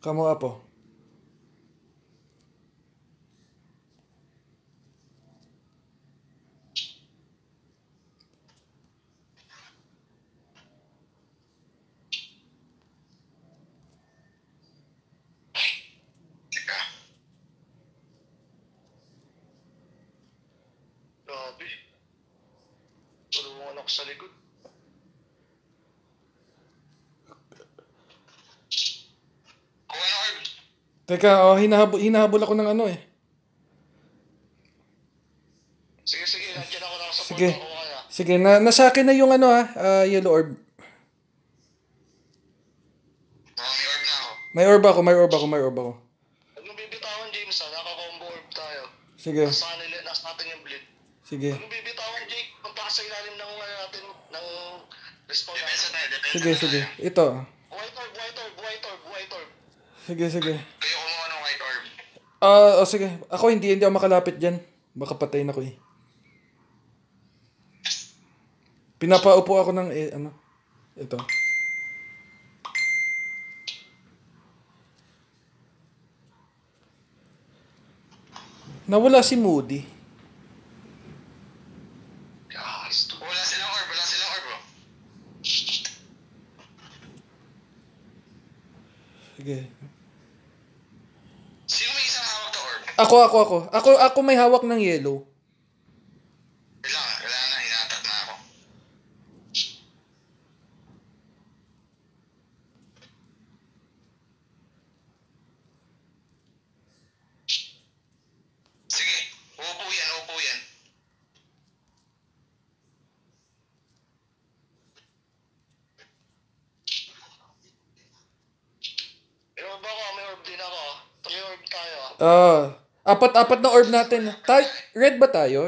Kamu Apo. Teka. Grabe. Tulungan ako sa likod. Kung ano, Arb? Teka, hinahabol ako ng ano eh. Sige, nandiyan ako nakasupport Sige. ako kaya. Sige, nasa akin na yung ano yellow orb. May orb na ako. May orb ako. Huwag mong bibitawan, James, ha? Naka-combo orb tayo. Sige. Nasa natin yung bleed. Sige. Huwag mong bibitawan, Jake. Punta ka sa ilalim ng natin, ng respawn natin. Depensa tayo. Sige. Ito. White orb. Sige. Kayo kumuha ng white orb. Sige. Ako hindi ako makalapit dyan. Baka patayin ako eh. Pinapaupo ako ng ito. Nawala si Moody. Wala silang orb, bro. Sige. Sino may isang hawak na orb? Ako may hawak ng yellow. Kailangan na, hinatak na ako. Sige, upo yan. May orb ako, may orb din ako. 3 orb tayo. Apat na orb natin. Red ba tayo?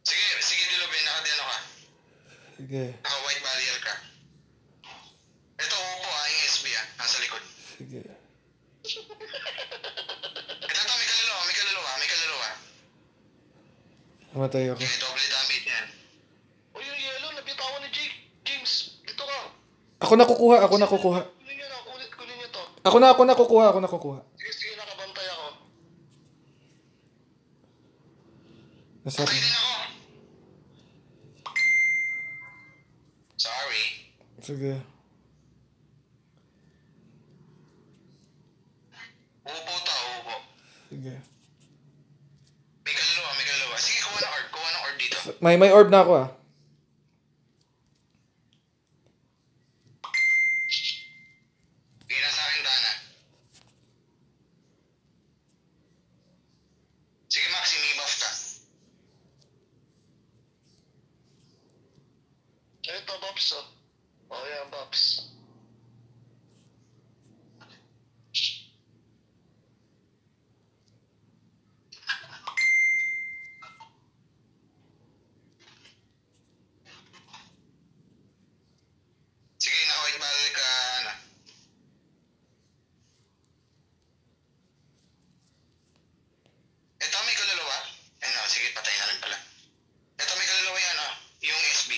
Sige, Dilobin, nakadelo ka. Sige. Naka-white barrier ka. Ito, upo yung SB nasa likod. Sige. Ito, may kaluluwa. Namatay ako. Okay, double damage yan. Uy, yung yellow, nabitawan ni Jake. James, dito ka. Ako nakukuha. Kunin nyo na, kunin nyo to. Ako nakukuha. Sige, nakabantay ako. Nasa Patay din ako. Sorry. Sige. Upo. Sige. May kaluluwa. Sige, kuha ng orb dito. May orb na ako Sige, nasa akin Dana. Sige, Maxi, may buff ka. Ito, Bobs, oh. Oh, yan, Bobs. Sige, naka-white barrel ka na. Ito, may kaluluwa. Sige, patay na rin pala. Ito, may kaluluwa yan, yung SB.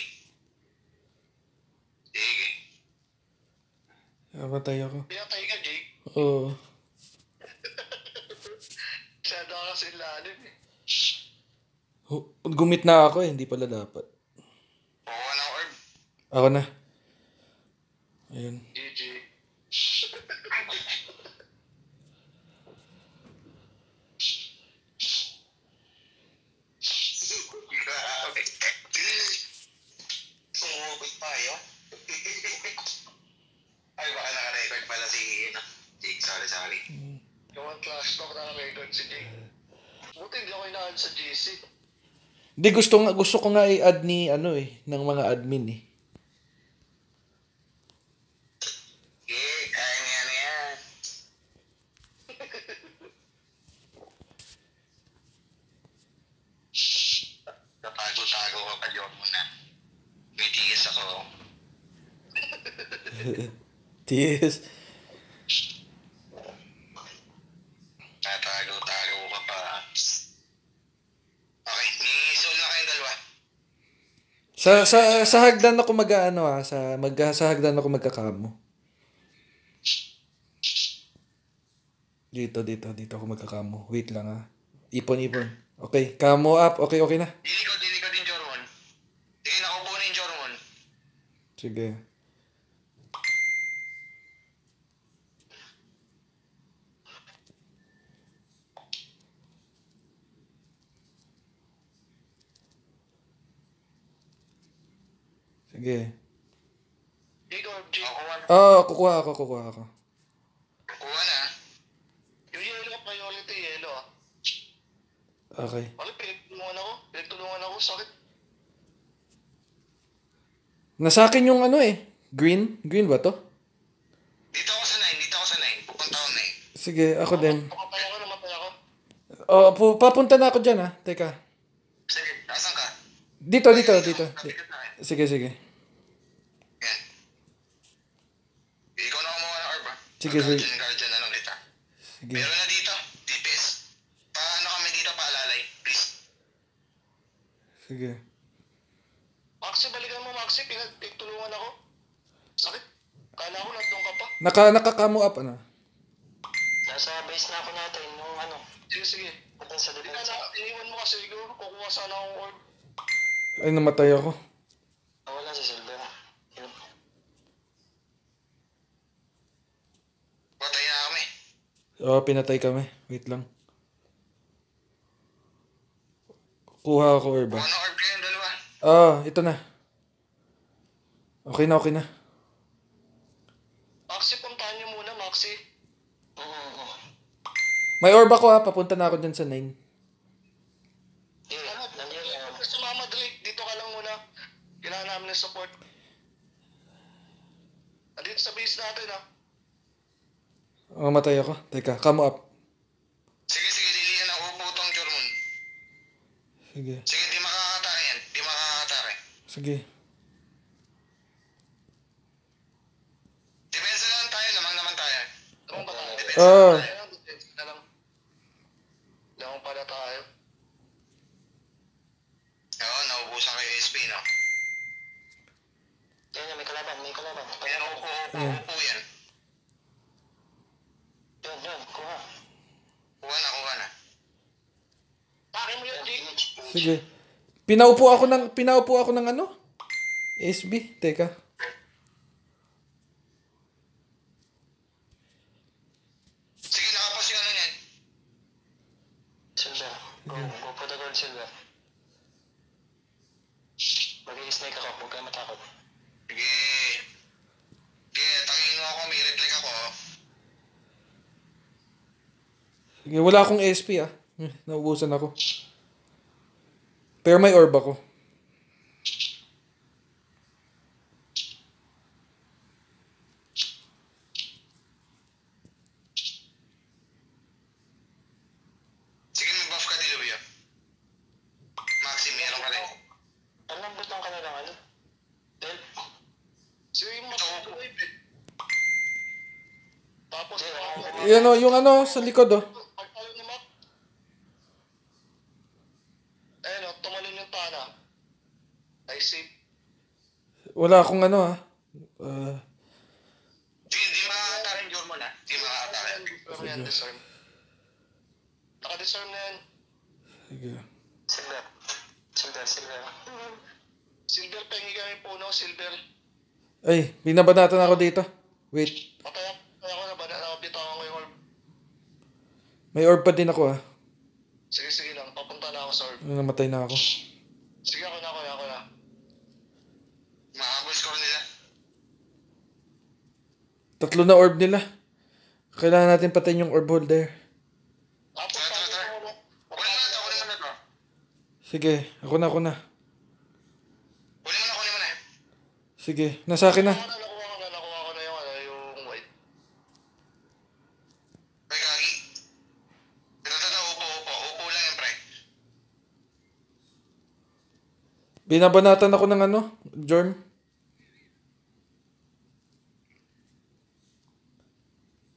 Sige. Namatay ako. Pinatay ka, Jake. Oo. Masyado ka kasi ilalim, eh. Gumit na ako hindi pala dapat. Kuha ng orb. Ako na. Ayun. GG. Grabe. Sumubot tayo. Ay, baka naka-record pala si Jake. Sorry. Yung clash talk na record si Jake. Buti hindi ako inaan sa GC. Hindi, gusto ko nga i-add ni ng mga admin eh. Kaya nga na yan. Tatago-tago ka pa, Diyon mo na. May tigas ako. Yes. Tatago-tago ka pa. Okay, may soul na kayong dalawa. Sa hagdan ako mag-ano sa hagdan ako magkakamo. Dito ako magkakamo. Wait lang Ipon. Okay, kamo up. Okay na. Dili ko din, Jormon. Sige, nakaupo na yung Jormon. Sige. Sige. Igor, G. Kukuha ako. Kuha na. Yung yellow priority, yellow Okay. Bakit pinagtulungan ako, sakit. Nasa akin yung green. Green ba to? Dito ako sa 9. Pupunta ako 9. Sige, ako din. Namatay ako. Papunta na ako dyan Teka. Sige, nasan ka? Dito. Lapit ka sa akin. Sige. Yan. Ikaw na kumuha ng orb Sige. Guardian na lang kita. Sige. Meron na dito, DPS. Paano kami dito paalalay, please? Sige. Maxi, balikan mo, Maxi. Pinagtulungan ako. Sakit. Kala ko nandun ka pa. Nakakamo up Nasa base na ako natin, nung Sige. Punta sa Hindi defense. iniwan mo kasi, Igor. Kukuha sana akong orb. Ay, namatay ako. Wala si Silver. Yun. Patay na kami. Pinatay kami. Wait lang. Kuha ako orb Kuha ng orb kayong dalawa. Ito na. Okay na. Maxi, puntahan niyo muna, Maxi. May orb ako papunta na ako dyan sa 9. Nandiyan Gusto Mama Drake, dito ka lang muna. Kailangan namin ng support. Andito sa base natin, Mamatay ako. Teka, kamo up. Sige, lilihan ang upo tong Jormon. Sige. Sige, di makakatake yan. Sige. Depensa lang tayo, lamang naman tayo. Lamang ba tayo? Depensa Ah. lang tayo. Lamang pala tayo. Oo, naubusan kayo SP, no? Yan, may kalaban. Yan, upo yan. Yun, kuha. Kuha na. Takin mo yun, Jake. Sige. Pinaupo ako ng SB. Teka. Sige, nakapos yung niyan. Silver. Go for the gold, Silver. Mag-i-snake ako, huwag kayo matakot. Sige, tangin mo ako, may reflect ako. Sige, wala akong SP Naubusan ako. Pero may orb ako. Sige, may buff ka, Dilubyo. Maxi, meron ka rin. Ang lambot ng kanilang Del. Sige, yung Maxi. Tapos, Yan yung sa likod pagtalo ni Mac. Ayun, tumalon yung Tana. I see. Wala akong Di makakatake yung Jormon, ha? Di makakatake. Disarm yan, disarm. Naka-disarm na yan. Sige. Silver. Silver, pengi kami puno, Silver. Ay, binabanatan ako dito. Wait. Patay ako na ba? Nabitawan ko yung orb. May orb pa din ako Sige lang, papunta na ako sa orb. Namatay na ako. Sige, ako na. Makakabol score nila. 3 na orb nila. Kailangan natin patayin yung orb holder. Tapos, Tara. Kunin mo na to. Sige, ako na. Kunin mo na. Sige, nasa akin na. nakuha ko na yung white. Ay, gagi. Ito, upo lang yan, pre. Binabanatan ako ng Jorm.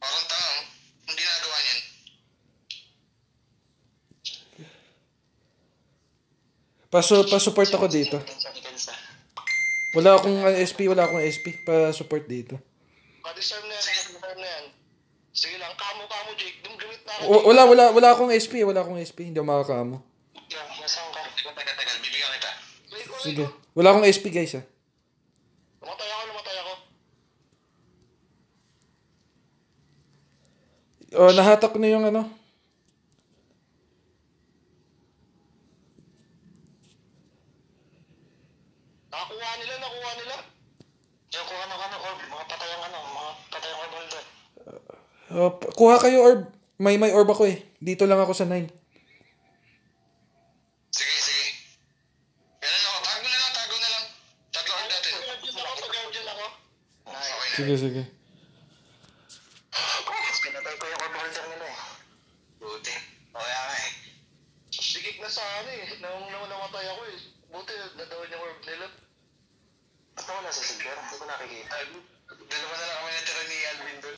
Parang tanong, kung ginagawa niyan. Pa-support ako dito. Depensa. Wala akong SP, wala akong SP pa support dito. Pa-disarm na yan, pa-disarm na yan. Sige lang, kamo, Jake. Dumdumit na ako. Wala akong SP, wala akong SP, hindi ako makakamo. Yan, nasaan ka? Tagal, bibigyan kita. Sige. Wala akong SP guys Lumatay ako. Oh, nahatak ko na yung ano. Nakuha nila. Yan, kuha na ka na, orb. Mga patayang orb holder. Kuha kayo orb. May orb ako eh. Dito lang ako sa 9. Sige. Yan ano, tago na lang. Tago ang natin. Pag-guardian ako. Okay na. Sige. Pinatay ko yung orb holder nila eh. Buti. Okay nga eh. Sigig na sa ano eh. Nung namatay ako eh. Buti, nadawin yung orb nila. Ba't nawala si Silver? Hindi ko nakikita. Dalawa na lang kami natira ni Alvin doon.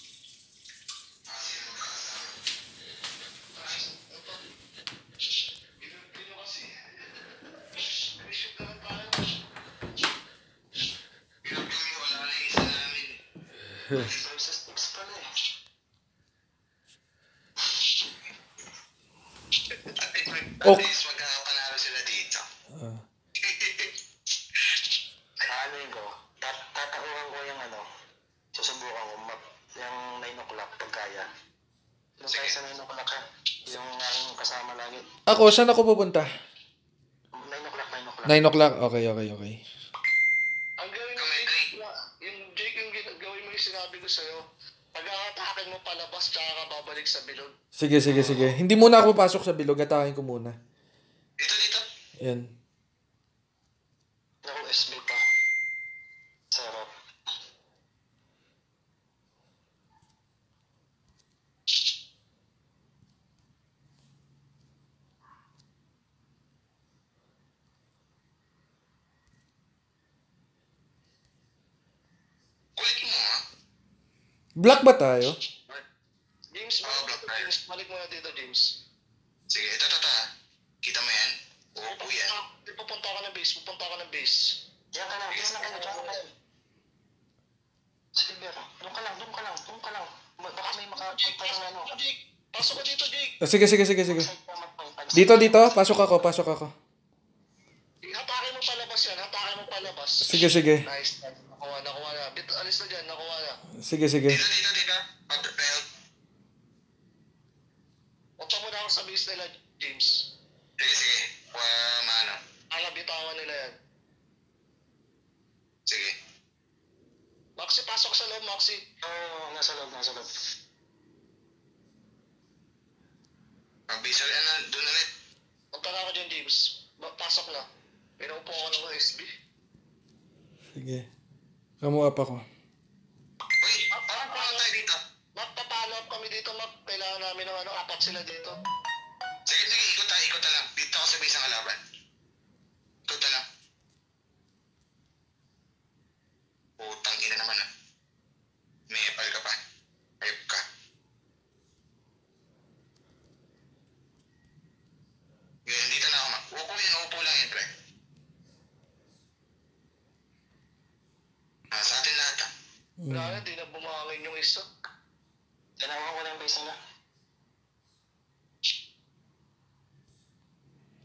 Wala na isa namin. Versus 6 pala eh. At least magkakapanalo sila dito. Ano yun ko? Tatakuhan ko yung ano. Susubukan ko. Yung 9 o'clock pag kaya. Doon tayo sa 9 o'clock ha. Yung aking kasama lagi. Ako, saan ako pupunta? 9 o'clock. 9 o'clock? Okay. Ang gawin mo, Jake, yung gawin mo yung sinabi ko sa'yo. Pag-aatakin mo palabas, tsaka ka babalik sa bilog. Sige. Hindi muna ako papasok sa bilog. Atakin ko muna. Dito. Yan. Ako SB pa. Sarap. Kulit mo ha. Black ba tayo? James, balik mo na dito, James. Sige, ito. Kita mo yan? Uupo yan. Pupunta ka ng base. Diyan ka lang. Silver, doon ka lang. Baka may makapunta ng ano. Jake, pasok ka dito, Jake. Sige. Dito. Pasok ako. Hatakin mo palabas. Sige. Nice. Nakuha na. Alis na dyan, nakuha na. Sige. Dito. Punta mo na ako sa base nila, James. Sige. Maano. Bitawan nila yan. Sige. Maxi, pasok sa loob, Maxi. Oo, nasa loob. Mabisa doon ulit. Punta na ako dyan, James. Pasok na. Pinaupo ako ng SB. Sige. Come up ako. Uy, parang tayo dito. Magpapalo up kami dito, Mac. Kailangan namin ng apat sila dito. Sige, ikot na lang. Dito ako sa base ng kalaban. Ikot na lang. Putang ina naman ah. May epal ka pa. Ayop ka. Ngayon, dito na ako ma. Upo lang yun, pre. Sa atin lahat ah. Wala na, di na bumangin yung isa. Tinawa ko na yung base nila.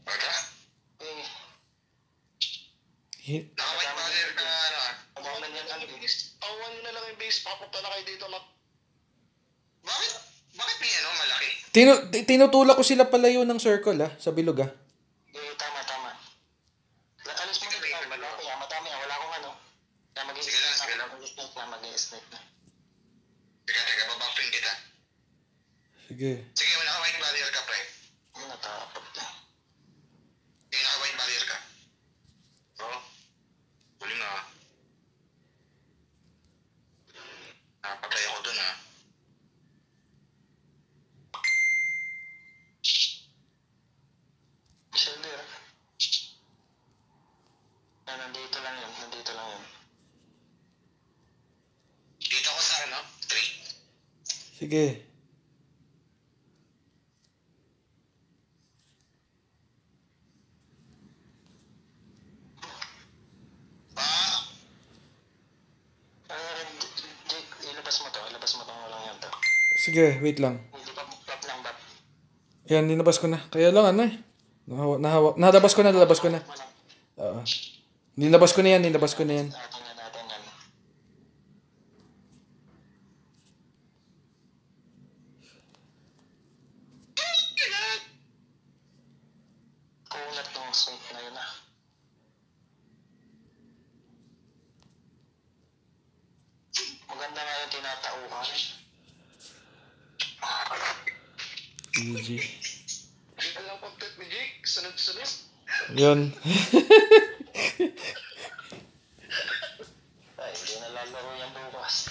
Wala. Nakawhite barrier ka ano ah. Umaman yan ang base. Tawan nyo na lang yung base. Papunta na kayo dito, Mac. Bakit may ano, malaki? Tinutulak ko sila palayo ng circle sa bilog Tama. Alis mo dito. Matami. Wala akong ano. Sige lang. Mag-i-snake na. Teka, babakpin kita. Sige. Sige, naka-white barrier ka, pre. Natapot na. Sige, naka-white barrier ka. Oo. Huli nga. Nakapatay ako dun ah. Silver. Nandito lang yun. Dito ako sa ano? 3. Sige. ilabas mo to. Ilabas mo tong walang yan to. Sige, wait lang. Hindi pa bab lang bab. Yan, nilabas ko na. Kaya lang ano eh. Nalabas ko na. Oo. Nilabas ko na yan. Atin yan. Kunat ng sweet na yun ah. Maganda nga yung tinatauhan. Easy. Yan lang content ni Jake. Sunod-sunod. Yan. Ay, hindi na lalaro yan bukas.